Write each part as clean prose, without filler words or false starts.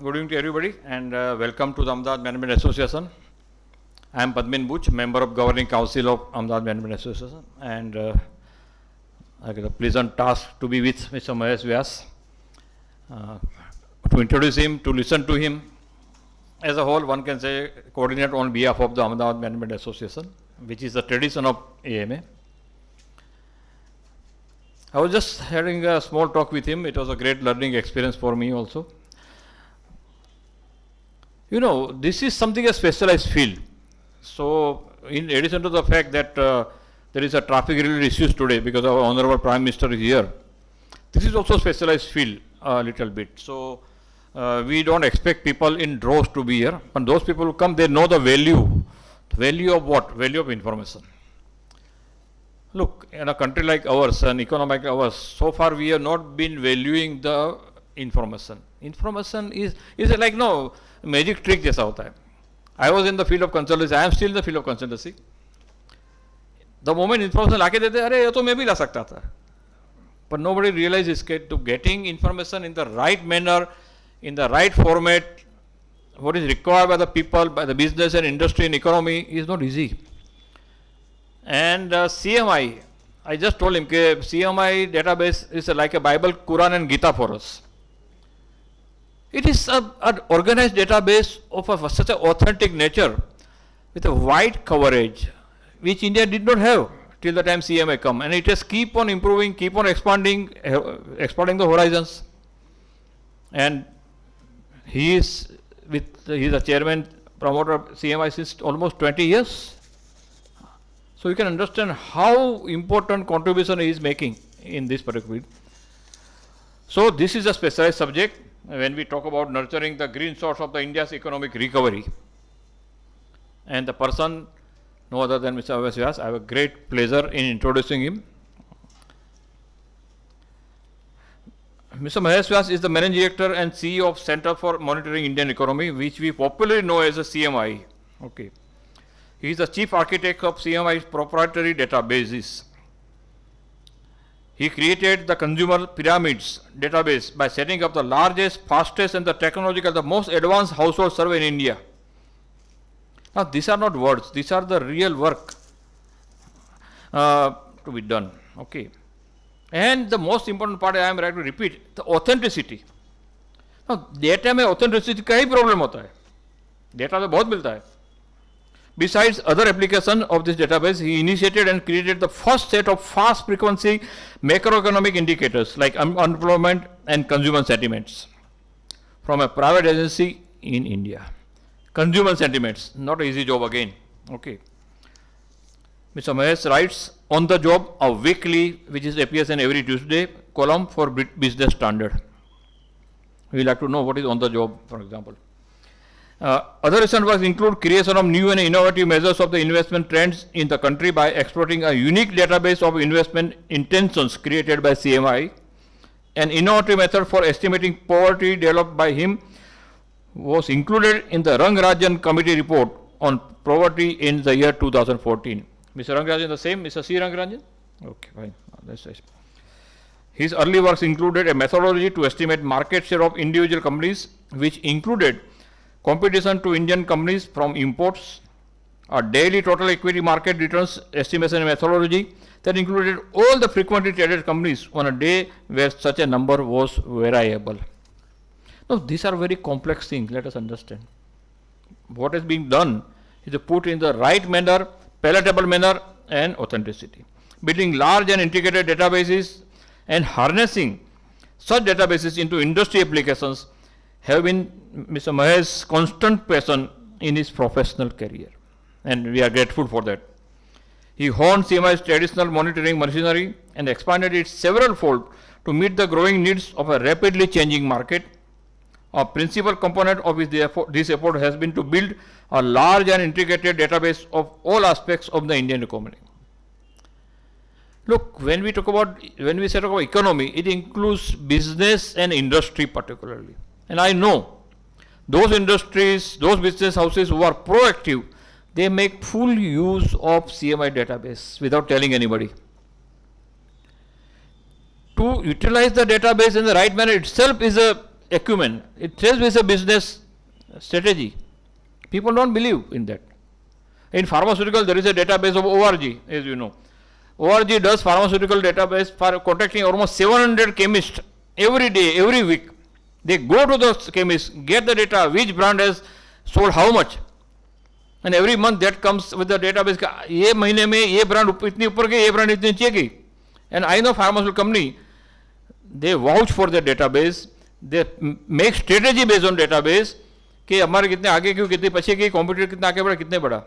Good evening to everybody and welcome to the Ahmedabad Management Association. I am Padmin Buch, member of Governing Council of Ahmedabad Management Association, and I get a pleasant task to be with Mr. Mahesh Vyas, to introduce him, to listen to him. As a whole, one can say coordinate on behalf of the Ahmedabad Management Association, which is the tradition of AMA. I was just having a small talk with him. It was a great learning experience for me also. You know, this is something a specialized field. So, in addition to the fact that there is a traffic related issues today because our Honorable Prime Minister is here, this is also a specialized field a little bit. So, we don't expect people in droves to be here, but those people who come, they know the value. Value of what? Value of information. Look, in a country like ours, an economy like ours, so far we have not been valuing the information. Information is like no magic trick जैसा होता है. I was in the field of consultancy. I am still in the field of consultancy. The moment information लाके देते, अरे ये तो मैं भी ला सकता था. But nobody realizes that to getting information in the right manner, in the right format, what is required by the people, by the business and industry and economy is not easy. And CMIE, I just told him that CMIE database is like a Bible, Quran and Gita for us. It is an organized database of such an authentic nature with a wide coverage, which India did not have till the time CMIE come, and it has keep on improving, keep on expanding the horizons. And he is a chairman, promoter of CMIE since almost 20 years. So you can understand how important contribution he is making in this particular field. So this is a specialized subject when we talk about nurturing the green shoots of the India's economic recovery. And the person, no other than Mr. Vyas, I have a great pleasure in introducing him. Mr. Mahesh Vyas is the Managing Director and CEO of Center for Monitoring Indian Economy, which we popularly know as a CMIE. Okay. He is the chief architect of CMIE's proprietary databases. He created the consumer pyramids database by setting up the largest, fastest and the most advanced household survey in India. Now these are not words, these are the real work to be done. Okay. And the most important part I am right to repeat, the authenticity. Now data में authenticity का ही problem होता है. Data तो बहुत मिलता है. Besides other applications of this database, he initiated and created the first set of fast frequency macroeconomic indicators like unemployment and consumer sentiments from a private agency in India. Consumer sentiments, not an easy job again. Okay. Mr. Mahesh writes on the job a weekly, which is appears in every Tuesday, column for Business Standard. We like to know what is on the job, for example. Other recent works include creation of new and innovative measures of the investment trends in the country by exploiting a unique database of investment intentions created by CMIE. An innovative method for estimating poverty developed by him was included in the Rangarajan Committee report on poverty in the year 2014. Mr. Rangarajan the same? Mr. C. Rangarajan? Okay, fine. That's nice. His early works included a methodology to estimate market share of individual companies, which included competition to Indian companies from imports, a daily total equity market returns estimation methodology that included all the frequently traded companies on a day where such a number was variable. Now, these are very complex things, let us understand. What is being done is to put in the right manner, palatable manner and authenticity. Building large and integrated databases and harnessing such databases into industry applications have been Mr. Mahesh's constant passion in his professional career, and we are grateful for that. He honed CMI's traditional monitoring machinery and expanded it several fold to meet the growing needs of a rapidly changing market. A principal component of this effort has been to build a large and integrated database of all aspects of the Indian economy. Look, when we say about economy, it includes business and industry particularly. And I know those industries, those business houses who are proactive, they make full use of CMIE database without telling anybody. To utilize the database in the right manner itself is a acumen. It says it's a business strategy. People don't believe in that. In pharmaceutical, there is a database of ORG, as you know. ORG does pharmaceutical database for contacting almost 700 chemists every day, every week. They go to the chemists, get the data, which brand has sold how much. And every month that comes with the database, ये महीने में ये brand इतनी ऊपर गई, ये brand इतनी नीचे गई. And I know pharmaceutical company, they vouch for their database, they make strategy based on database, कि हमारे कितने आगे क्यों, कितने पीछे गई, competitor कितना आगे बढ़ा, कितने बढ़ा.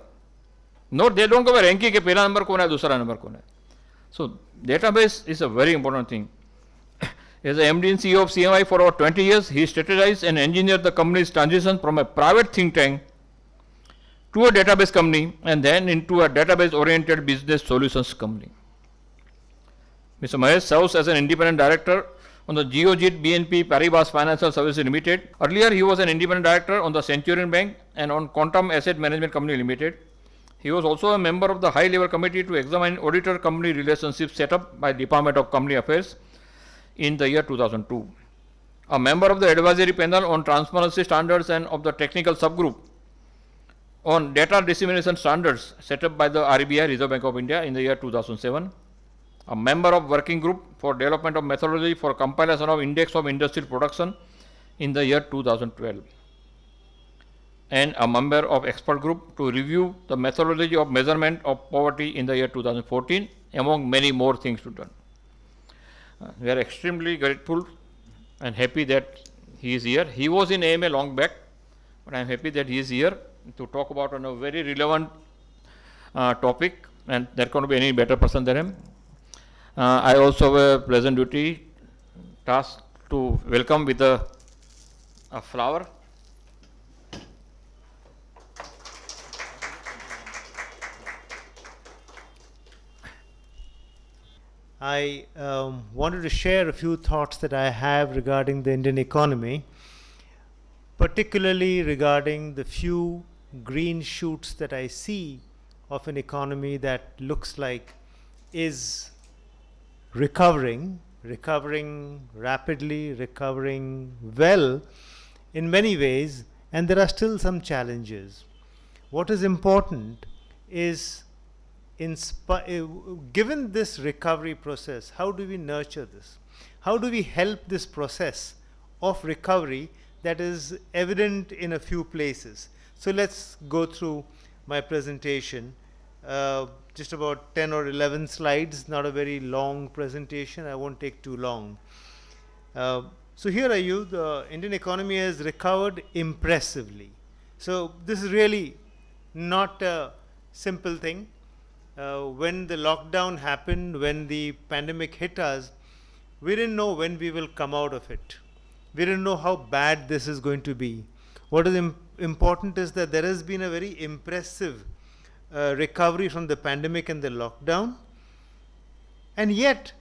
No, they don't go by ranking कि पहला नंबर कौन है, दूसरा नंबर कौन है. So database is a very important thing. As the MD and CEO of CMIE for over 20 years, he strategized and engineered the company's transition from a private think tank to a database company and then into a database-oriented business solutions company. Mr. Mahesh serves as an independent director on the Geojit BNP Paribas Financial Services Limited. Earlier, he was an independent director on the Centurion Bank and on Quantum Asset Management Company Limited. He was also a member of the high-level committee to examine auditor-company relationships set up by Department of Company Affairs in the year 2002. A member of the advisory panel on transparency standards and of the technical subgroup on data dissemination standards set up by the RBI, Reserve Bank of India, in the year 2007. A member of working group for development of methodology for compilation of index of industrial production in the year 2012. And a member of expert group to review the methodology of measurement of poverty in the year 2014, among many more things to done. We are extremely grateful and happy that he is here. He was in AMA long back, but I am happy that he is here to talk about on a very relevant topic, and there can't be any better person than him. I also have a pleasant duty task to welcome with a flower. I wanted to share a few thoughts that I have regarding the Indian economy, particularly regarding the few green shoots that I see of an economy that looks like is recovering rapidly, recovering well in many ways, and there are still some challenges. What is important is, given this recovery process, how do we nurture this? How do we help this process of recovery that is evident in a few places? So let's go through my presentation. Just about 10 or 11 slides, not a very long presentation. I won't take too long. So here are you. The Indian economy has recovered impressively. So this is really not a simple thing. When the lockdown happened, when the pandemic hit us, we didn't know when we will come out of it. We didn't know how bad this is going to be. What is important is that there has been a very impressive recovery from the pandemic and the lockdown, and yet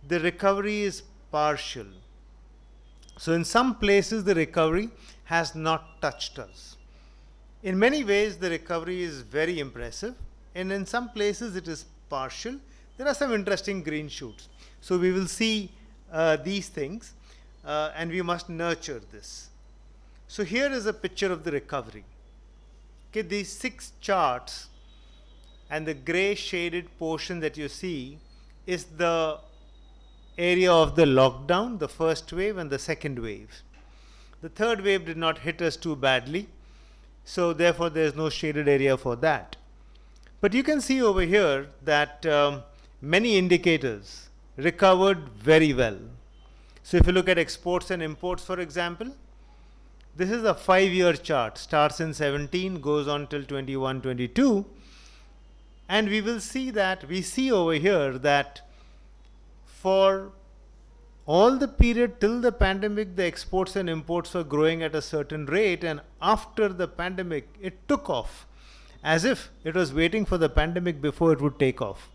the recovery is partial. So in some places the recovery has not touched us. In many ways the recovery is very impressive, and in some places it is partial. There are some interesting green shoots. So we will see these things, and we must nurture this. So here is a picture of the recovery. Okay, these 6 charts, and the gray shaded portion that you see is the area of the lockdown, the first wave and the second wave. The third wave did not hit us too badly, so therefore there is no shaded area for that. But you can see over here that many indicators recovered very well. So if you look at exports and imports, for example, this is a 5-year chart, starts in 17, goes on till 21, 22. And we will see that, we see over here that for all the period till the pandemic, the exports and imports were growing at a certain rate, and after the pandemic, it took off, as if it was waiting for the pandemic before it would take off.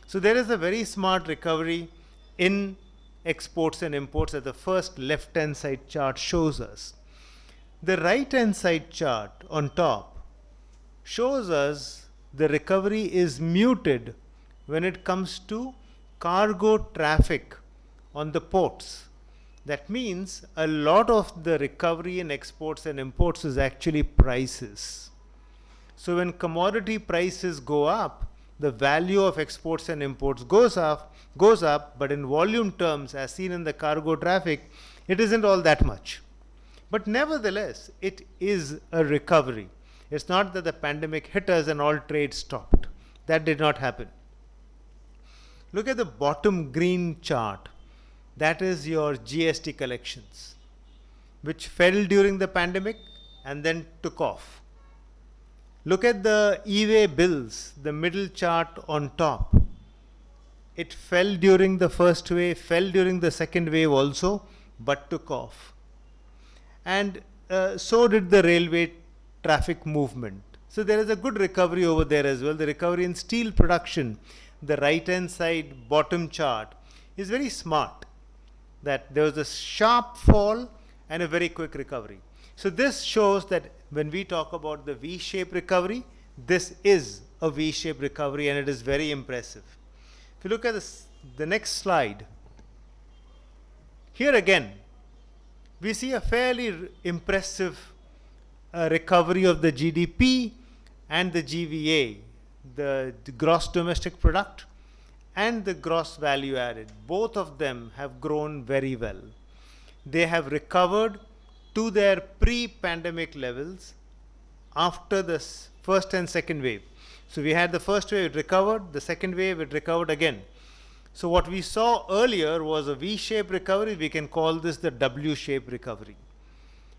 So there is a very smart recovery in exports and imports that the first left-hand side chart shows us. The right-hand side chart on top shows us the recovery is muted when it comes to cargo traffic on the ports. That means a lot of the recovery in exports and imports is actually prices. So when commodity prices go up, the value of exports and imports goes up, but in volume terms, as seen in the cargo traffic, it isn't all that much. But nevertheless, it is a recovery. It's not that the pandemic hit us and all trade stopped. That did not happen. Look at the bottom green chart. That is your GST collections, which fell during the pandemic and then took off. Look at the e-way bills, the middle chart on top. It fell during the first wave, fell during the second wave also, but took off. And so did the railway traffic movement. So there is a good recovery over there as well. The recovery in steel production, the right-hand side bottom chart, is very smart. That there was a sharp fall and a very quick recovery. So this shows that when we talk about the V-shaped recovery, this is a V-shaped recovery and it is very impressive. If you look at the next slide, here again, we see a fairly impressive recovery of the GDP and the GVA, the gross domestic product and the gross value added. Both of them have grown very well. They have recovered to their pre-pandemic levels after the first and second wave. So we had the first wave, it recovered, the second wave, it recovered again. So what we saw earlier was a V-shaped recovery. We can call this the W-shaped recovery.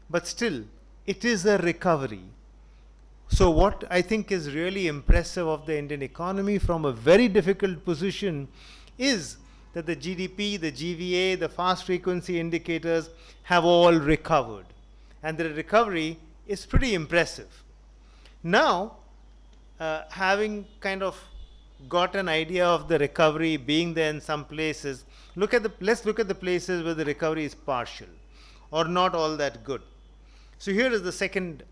But still, it is a recovery. So what I think is really impressive of the Indian economy from a very difficult position is that the GDP, the GVA, the fast frequency indicators have all recovered. And the recovery is pretty impressive. Now, having kind of got an idea of the recovery being there in some places, let's look at the places where the recovery is partial or not all that good. So here is the second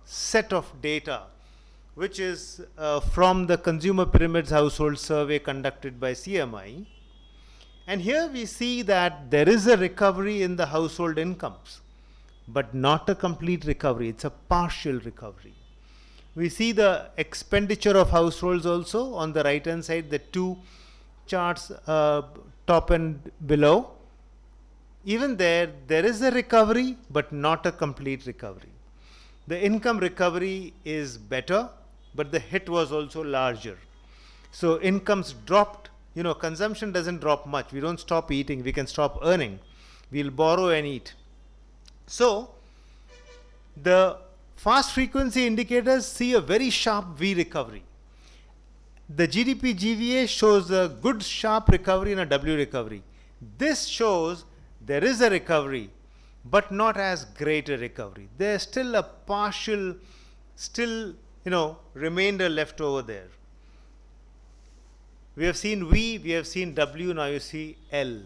set of data, which is from the Consumer Pyramids Household Survey conducted by CMIE. And here we see that there is a recovery in the household incomes, but not a complete recovery. It's a partial recovery. We see the expenditure of households also on the right hand side, the two charts top and below. Even there is a recovery, but not a complete recovery. The income recovery is better, but the hit was also larger. So incomes dropped. You know, consumption doesn't drop much. We don't stop eating. We can stop earning. We'll borrow and eat. So the fast frequency indicators see a very sharp V recovery. The GDP GVA shows a good sharp recovery and a W recovery. This shows there is a recovery, but not as great a recovery. There's still a partial, remainder left over there. We have seen V, we have seen W, now you see L.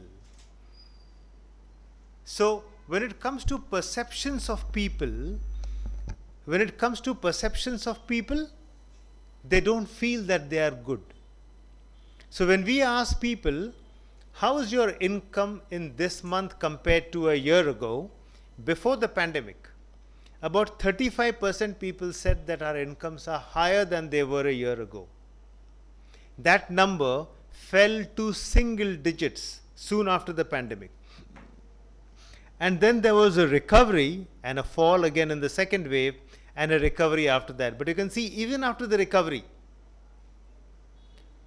So when it comes to perceptions of people, they don't feel that they are good. So when we ask people, how is your income in this month compared to a year ago, before the pandemic? About 35% people said that our incomes are higher than they were a year ago. That number fell to single digits soon after the pandemic. And then there was a recovery and a fall again in the second wave and a recovery after that. But you can see even after the recovery,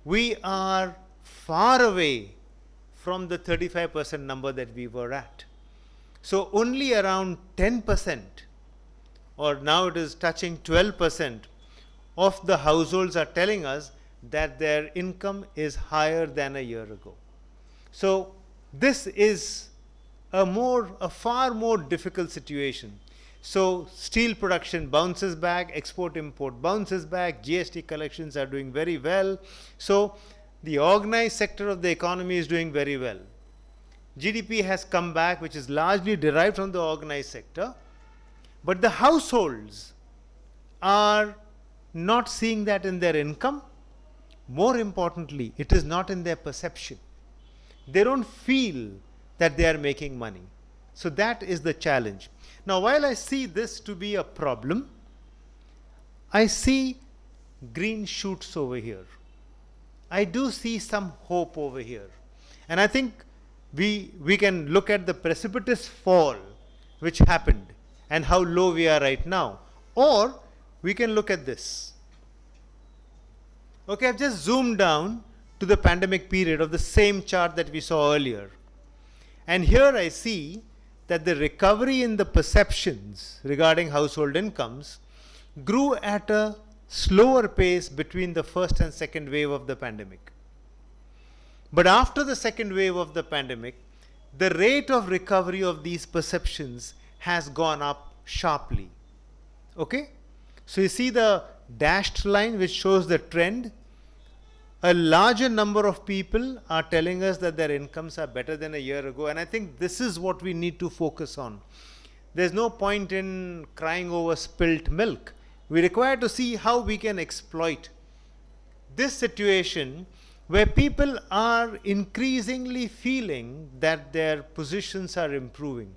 we are far away from the 35% number that we were at. So only around 10%, or now it is touching 12% of the households are telling us that their income is higher than a year ago. So this is a far more difficult situation. So steel production bounces back, export import bounces back, GST collections are doing very well. So the organized sector of the economy is doing very well. GDP has come back, which is largely derived from the organized sector. But the households are not seeing that in their income. More importantly, it is not in their perception. They don't feel that they are making money. So that is the challenge. Now, while I see this to be a problem, I see green shoots over here. I do see some hope over here. And I think we can look at the precipitous fall which happened and how low we are right now. Or we can look at this. Okay, I've just zoomed down to the pandemic period of the same chart that we saw earlier. And here I see that the recovery in the perceptions regarding household incomes grew at a slower pace between the first and second wave of the pandemic. But after the second wave of the pandemic, the rate of recovery of these perceptions has gone up sharply. Okay? So you see the dashed line which shows the trend. A larger number of people are telling us that their incomes are better than a year ago, and I think this is what we need to focus on. There's no point in crying over spilt milk. We require to see how we can exploit this situation where people are increasingly feeling that their positions are improving.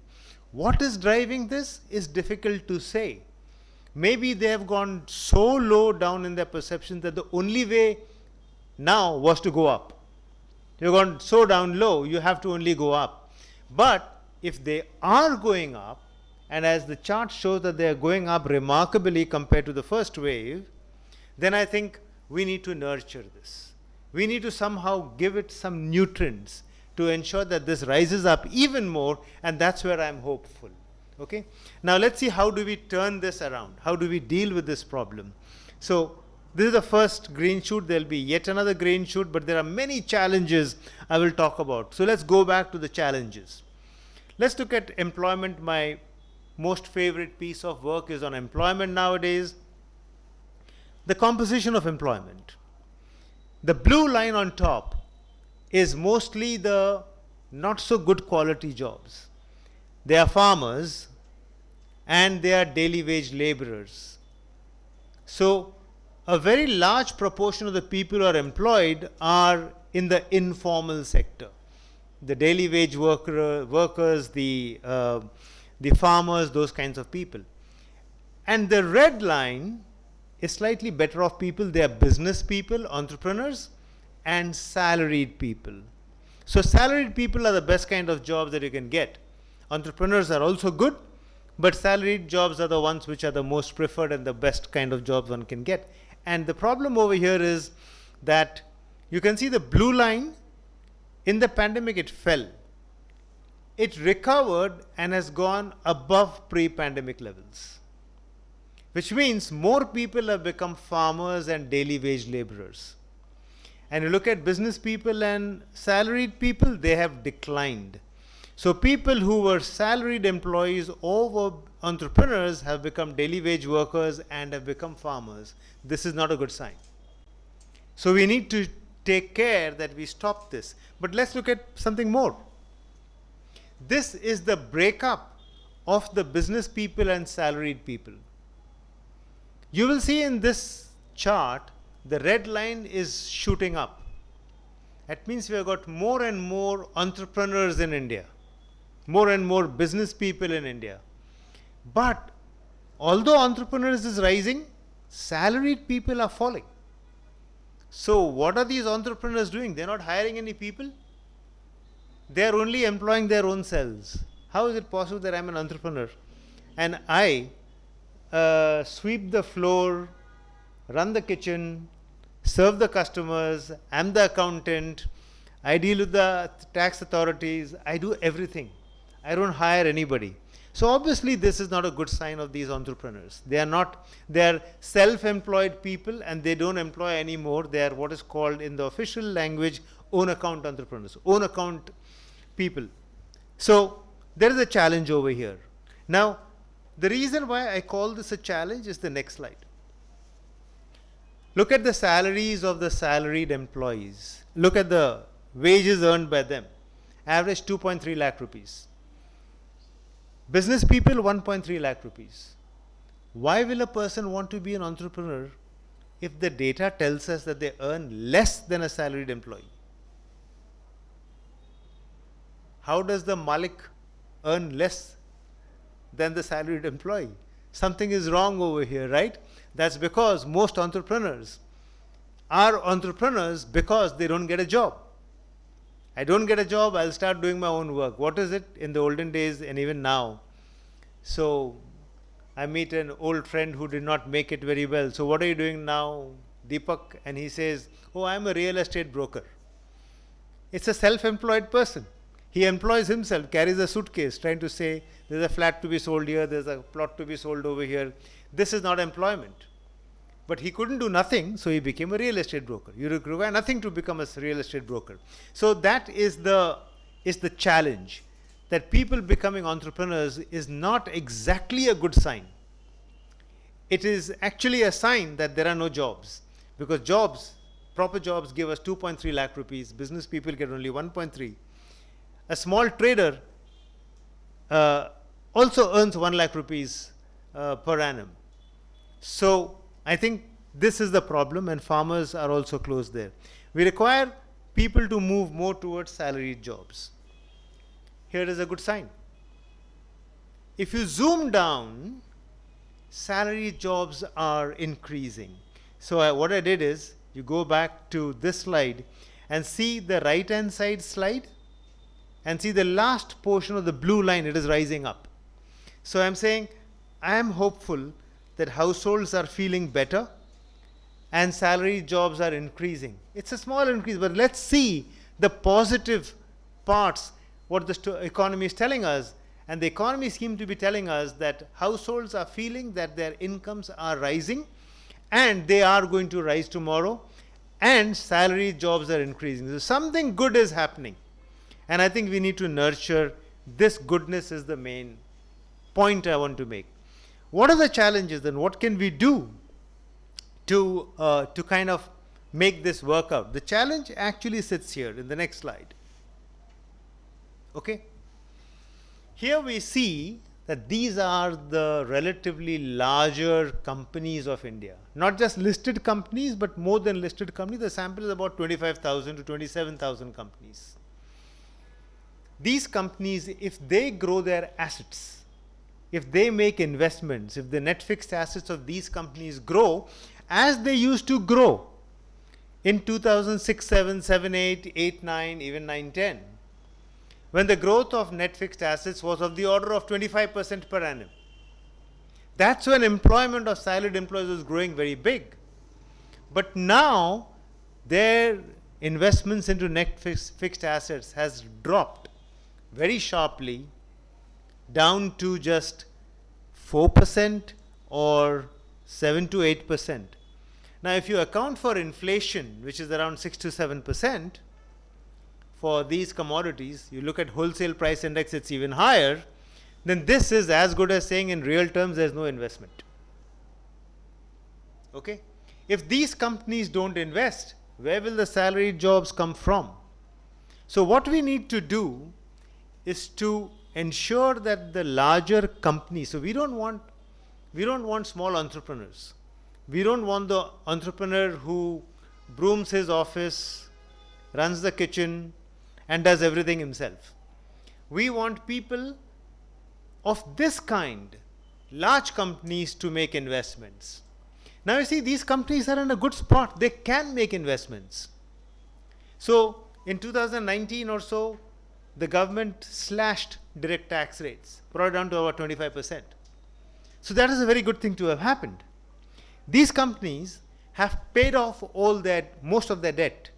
What is driving this is difficult to say. Maybe they have gone so low down in their perception that the only way now was to go up. You've gone so down low, you have to only go up. But if they are going up, and as the chart shows that they are going up remarkably compared to the first wave, then I think we need to nurture this. We need to somehow give it some nutrients to ensure that this rises up even more, and that's where I'm hopeful. Okay? Now let's see, how do we turn this around? How do we deal with this problem? So this is the first green shoot. There will be yet another green shoot, but there are many challenges I will talk about. So let's go back to the challenges. Let's look at employment. My most favorite piece of work is on employment nowadays. The composition of employment. The blue line on top is mostly the not so good quality jobs. They are farmers and they are daily wage laborers. So a very large proportion of the people who are employed are in the informal sector. The daily wage workers, the farmers, those kinds of people. And the red line is slightly better off people. They are business people, entrepreneurs, and salaried people. So salaried people are the best kind of jobs that you can get. Entrepreneurs are also good, but salaried jobs are the ones which are the most preferred and the best kind of jobs one can get. And the problem over here is that you can see the blue line. In the pandemic, it fell. It recovered and has gone above pre-pandemic levels, which means more people have become farmers and daily wage laborers. And you look at business people and salaried people, they have declined. So people who were salaried employees or were entrepreneurs have become daily wage workers and have become farmers. This is not a good sign. So we need to take care that we stop this. But let's look at something more. This is the breakup of the business people and salaried people. You will see in this chart, the red line is shooting up. That means we have got more and more entrepreneurs in India, more and more business people in India. But although entrepreneurs is rising, salaried people are falling. So what are these entrepreneurs doing? They're not hiring any people. They're only employing their own selves. How is it possible that I'm an entrepreneur and I sweep the floor, run the kitchen, serve the customers, I'm the accountant, I deal with the tax authorities, I do everything. I don't hire anybody. So obviously this is not a good sign of these entrepreneurs. They are self-employed people and they don't employ anymore. They are what is called in the official language own account entrepreneurs, own account people. So there is a challenge over here. Now the reason why I call this a challenge is the next slide. Look at the salaries of the salaried employees. Look at the wages earned by them. Average 2.3 lakh rupees. Business people 1.3 lakh rupees. Why will a person want to be an entrepreneur if the data tells us that they earn less than a salaried employee? how does the Malik earn less than the salaried employee? Something is wrong over here, right? That's because most entrepreneurs are entrepreneurs because they don't get a job. I don't get a job, I'll start doing my own work. What is it in the olden days and even now? So I meet an old friend who did not make it very well. So what are you doing now, Deepak? And he says, oh, I'm a real estate broker. It's a self-employed person. He employs himself, carries a suitcase, trying to say, there's a flat to be sold here, there's a plot to be sold over here. This is not employment. But he couldn't do nothing, so he became a real estate broker. You require nothing to become a real estate broker. So that is the challenge, that people becoming entrepreneurs is not exactly a good sign. It is actually a sign that there are no jobs, because jobs, proper jobs, give us 2.3 lakh rupees. Business people get only 1.3. A small trader also earns 1 lakh rupees per annum. So I think this is the problem, and farmers are also close there. We require people to move more towards salaried jobs. Here is a good sign. If you zoom down, salaried jobs are increasing. So what I did is, you go back to this slide and see the right hand side slide and see the last portion of the blue line, it is rising up. So I'm saying, I am hopeful that households are feeling better and salary jobs are increasing. It's a small increase, but let's see the positive parts, what the economy is telling us. And the economy seems to be telling us that households are feeling that their incomes are rising, and they are going to rise tomorrow, and salary jobs are increasing. So something good is happening. And I think we need to nurture this goodness is the main point I want to make. What are the challenges then? What can we do to kind of make this work out? The challenge actually sits here in the next slide. Okay. Here we see that these are the relatively larger companies of India. Not just listed companies, but more than listed companies. The sample is about 25,000 to 27,000 companies. These companies, if they grow their assets, if they make investments, if the net fixed assets of these companies grow as they used to grow in 2006, 7, 7, 8, 8, 9, even 9, 10, when the growth of net fixed assets was of the order of 25% per annum. That's when employment of salaried employees was growing very big. But now their investments into net fixed assets has dropped very sharply down to just 4% or 7 to 8%. Now if you account for inflation, which is around 6 to 7%, for these commodities, you look at wholesale price index, it's even higher, then this is as good as saying in real terms there's no investment. Okay? If these companies don't invest, where will the salaried jobs come from? So what we need to do is to ensure that the larger companies, so we don't want small entrepreneurs. We don't want the entrepreneur who brooms his office, runs the kitchen, and does everything himself. We want people of this kind, large companies, to make investments. Now you see, these companies are in a good spot. They can make investments. So in 2019 or so, the government slashed direct tax rates, brought it down to about 25%. So that is a very good thing to have happened. These companies have paid off most of their debt.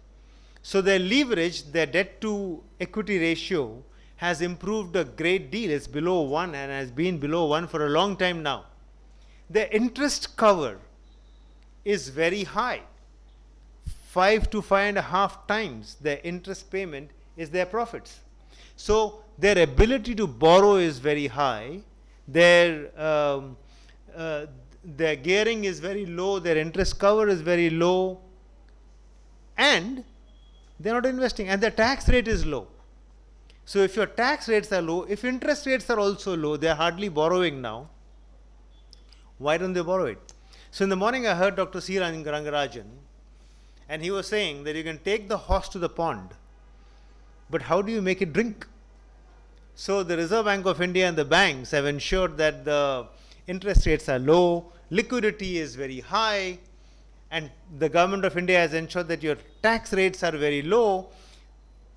So their leverage, their debt to equity ratio has improved a great deal. It's below 1 and has been below 1 for a long time now. Their interest cover is very high. 5 to 5.5 times their interest payment is their profits. So their ability to borrow is very high. Their gearing is very low. Their interest cover is very low. And they're not investing, and the tax rate is low. So if your tax rates are low, if interest rates are also low, they're hardly borrowing now. Why don't they borrow it? So in the morning I heard Dr. C. Rangarajan, and he was saying that you can take the horse to the pond, but how do you make it drink? So the Reserve Bank of India and the banks have ensured that the interest rates are low, liquidity is very high, and the government of India has ensured that your tax rates are very low.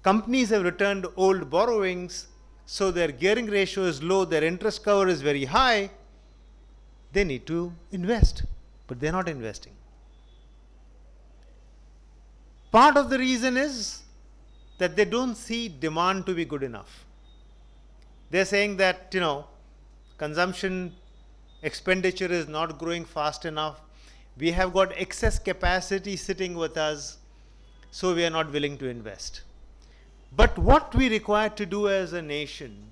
Companies have returned old borrowings, so their gearing ratio is low, their interest cover is very high. They need to invest, but they're not investing. Part of the reason is that they don't see demand to be good enough. They're saying that, consumption expenditure is not growing fast enough. We have got excess capacity sitting with us, so we are not willing to invest. But what we require to do as a nation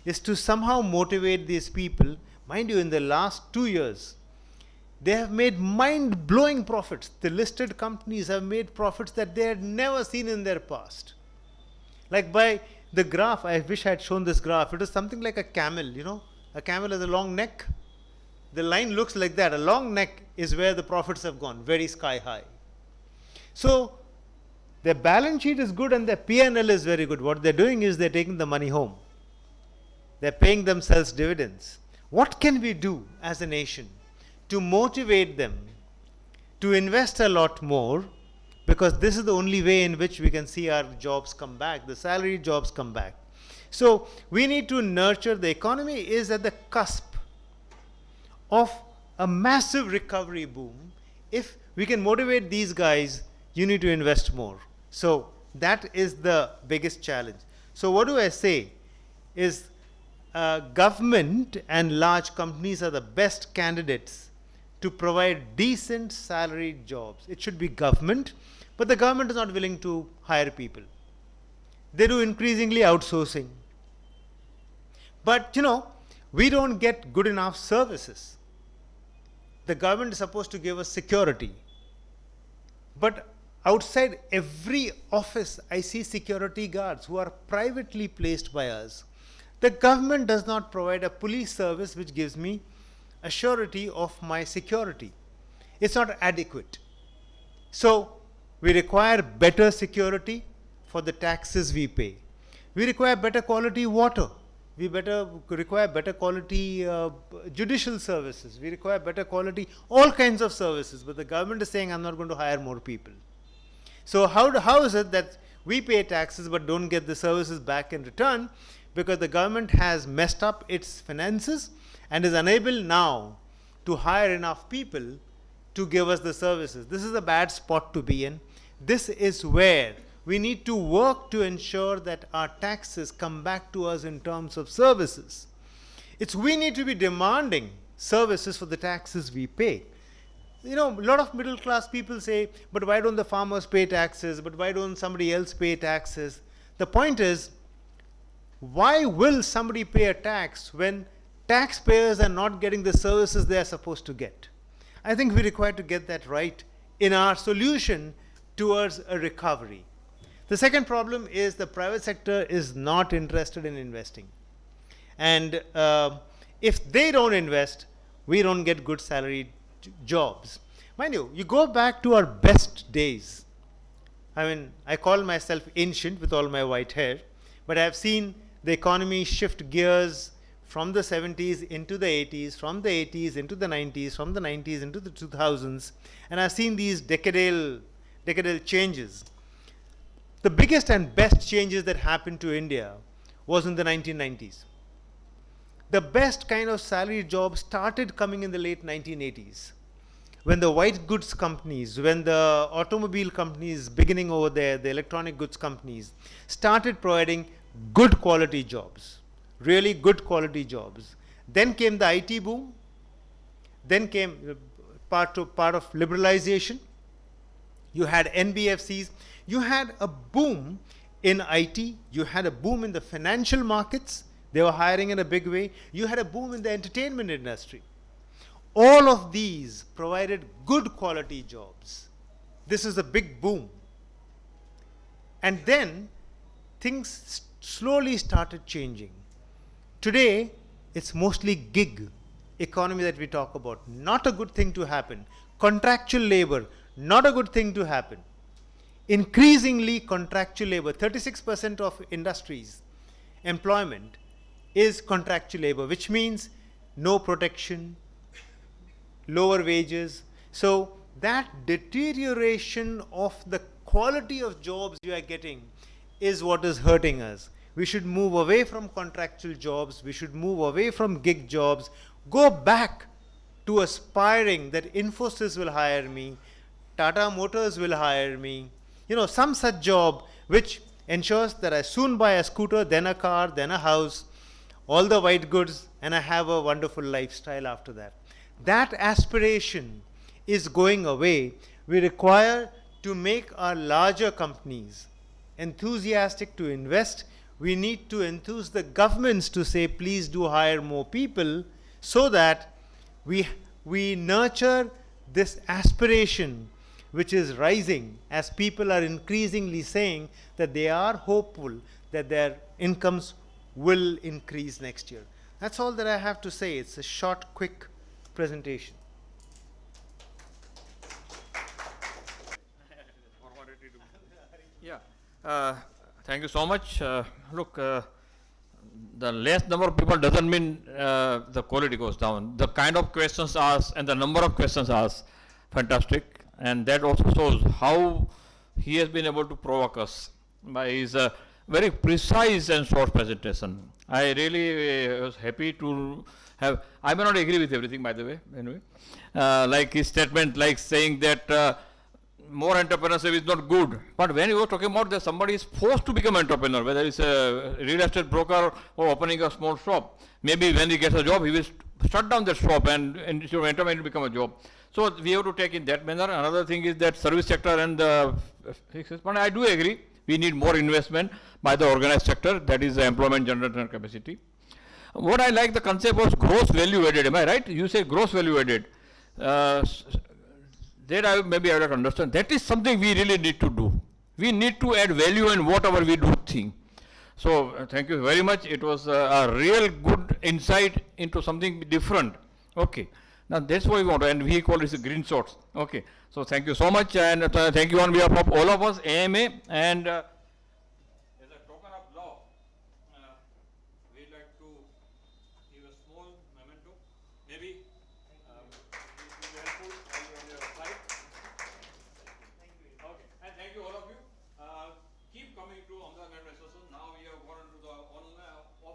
is to somehow motivate these people. Mind you, in the last 2 years, they have made mind-blowing profits. The listed companies have made profits that they had never seen in their past. Like by the graph, I wish I had shown this graph. It is something like a camel, A camel has a long neck. The line looks like that. A long neck is where the profits have gone, very sky high. So their balance sheet is good and their P&L is very good. What they're doing is they're taking the money home. They're paying themselves dividends. What can we do as a nation to motivate them to invest a lot more? Because this is the only way in which we can see our jobs come back, the salary jobs come back. So we need to nurture. The economy is at the cusp of a massive recovery boom. If we can motivate these guys, you need to invest more. So that is the biggest challenge. So what do I say is government and large companies are the best candidates to provide decent salaried jobs. It should be government, but the government is not willing to hire people. They do increasingly outsourcing. But we don't get good enough services. The government is supposed to give us security. But outside every office, I see security guards who are privately placed by us. The government does not provide a police service which gives me a surety of my security. It's not adequate. So we require better security for the taxes we pay. We require better quality water. We require better quality judicial services. We require better quality, all kinds of services. But the government is saying, I'm not going to hire more people. So how is it that we pay taxes but don't get the services back in return? Because the government has messed up its finances and is unable now to hire enough people to give us the services. This is a bad spot to be in. This is where we need to work to ensure that our taxes come back to us in terms of services. We need to be demanding services for the taxes we pay. A lot of middle class people say, but why don't the farmers pay taxes? But why don't somebody else pay taxes? The point is, why will somebody pay a tax when taxpayers are not getting the services they are supposed to get? I think we require to get that right in our solution towards a recovery. The second problem is the private sector is not interested in investing. And if they don't invest, we don't get good salaried jobs. Mind you, you go back to our best days. I call myself ancient with all my white hair, but I have seen the economy shift gears from the 70s into the 80s, from the 80s into the 90s, from the 90s into the 2000s, and I've seen these decadal changes. The biggest and best changes that happened to India was in the 1990s. The best kind of salary jobs started coming in the late 1980s. When the white goods companies, when the automobile companies beginning over there, the electronic goods companies, started providing good quality jobs, really good quality jobs. Then came the IT boom. Then came part of liberalization. You had NBFCs. You had a boom in IT. You had a boom in the financial markets. They were hiring in a big way. You had a boom in the entertainment industry. All of these provided good quality jobs. This is a big boom. And then things slowly started changing. Today, it's mostly gig economy that we talk about. Not a good thing to happen. Contractual labor, not a good thing to happen. Increasingly contractual labor, 36% of industries, employment is contractual labor, which means no protection, lower wages. So that deterioration of the quality of jobs you are getting is what is hurting us. We should move away from contractual jobs. We should move away from gig jobs. Go back to aspiring that Infosys will hire me, Tata Motors will hire me. You know, some such job which ensures that I soon buy a scooter, then a car, then a house, all the white goods, and I have a wonderful lifestyle after that. That aspiration is going away. We require to make our larger companies enthusiastic to invest. We need to enthuse the governments to say, please do hire more people, so that we nurture this aspiration which is rising as people are increasingly saying that they are hopeful that their incomes will increase next year. That's all that I have to say. It's a short, quick presentation. Yeah, thank you so much. Look, the less number of people doesn't mean the quality goes down. The kind of questions asked and the number of questions asked, fantastic. And that also shows how he has been able to provoke us by his very precise and short presentation. I really was happy to have, I may not agree with everything, by the way, anyway. Like his statement, like saying that more entrepreneurship is not good. But when you were talking about that somebody is forced to become entrepreneur, whether it's a real estate broker or opening a small shop, maybe when he gets a job, he will shut down that shop and entrepreneur will become a job. So we have to take in that manner. Another thing is that service sector and the but I do agree, we need more investment by the organized sector, that is the employment generation capacity. What I like the concept was gross value added, am I right? You say gross value added. That maybe I would understand. That is something we really need to do. We need to add value in whatever we do thing. So thank you very much. It was a real good insight into something different. Okay. Now that's what we want, and we call this Greenshoots. Okay. So thank you so much, and thank you on behalf of all of us, AMA and